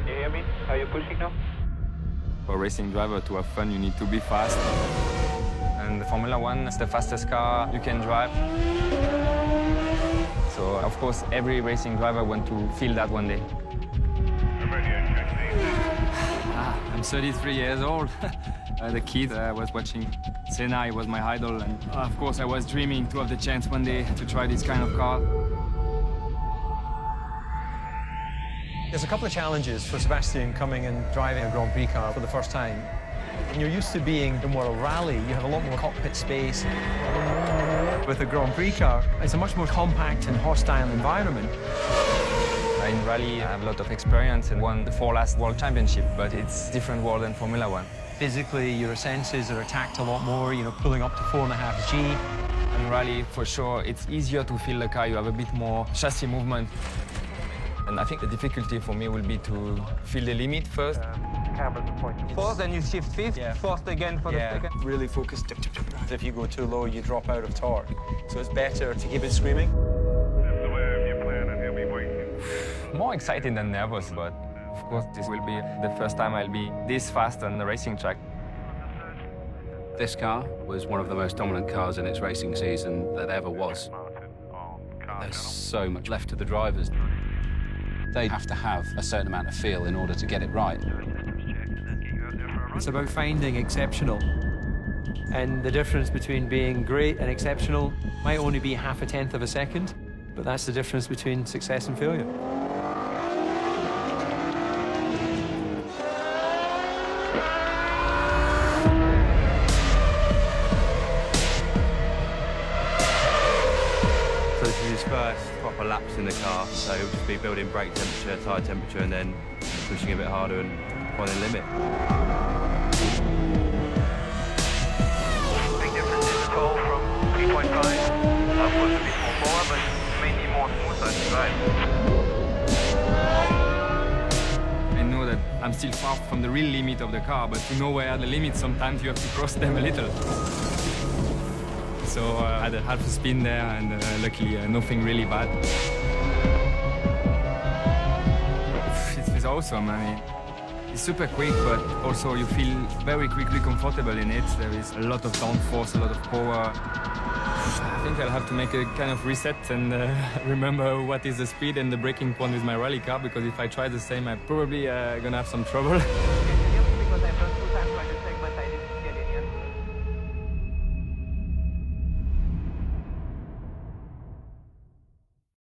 You hear me? Are you pushing now? For a racing driver to have fun, you need to be fast. And the Formula One is the fastest car you can drive. So, of course, every racing driver wants to feel that one day. I'm 33 years old. As a kid, I was watching Senna, he was my idol. And of course, I was dreaming to have the chance one day to try this kind of car. There's a couple of challenges for Sébastien coming and driving a Grand Prix car for the first time. When you're used to being in World Rally, you have a lot more cockpit space. With a Grand Prix car, it's a much more compact and hostile environment. In rally, I have a lot of experience and won the 4 last World Championship, but it's a different world than Formula One. Physically, your senses are attacked a lot more, pulling up to 4.5 G. In rally, for sure, it's easier to feel the car. You have a bit more chassis movement. And I think the difficulty for me will be to feel the limit first. Fourth, then you shift fifth, fourth again for the second. Really focus. If you go too low, you drop out of torque. So it's better to keep it screaming. More excited than nervous, but of course this will be the first time I'll be this fast on the racing track. This car was one of the most dominant cars in its racing season that ever was. There's so much left to the drivers. They have to have a certain amount of feel in order to get it right. It's about finding exceptional. And the difference between being great and exceptional might only be 0.5 of a second, but that's the difference between success and failure. So this is his first proper laps in the car, so he'll just be building brake temperature, tyre temperature, and then pushing a bit harder and finding the limit. Big difference in the toll from 3.5. Of course, a bit more power, but mainly more smoother to drive. I know that I'm still far from the real limit of the car, but to know where are the limits, sometimes you have to cross them a little. So I had a half a spin there, and luckily nothing really bad. It's awesome. I mean, it's super quick, but also you feel very quickly comfortable in it. There is a lot of downforce, a lot of power. I think I'll have to make a kind of reset and remember what is the speed and the braking point with my rally car, because if I try the same, I'm probably gonna have some trouble.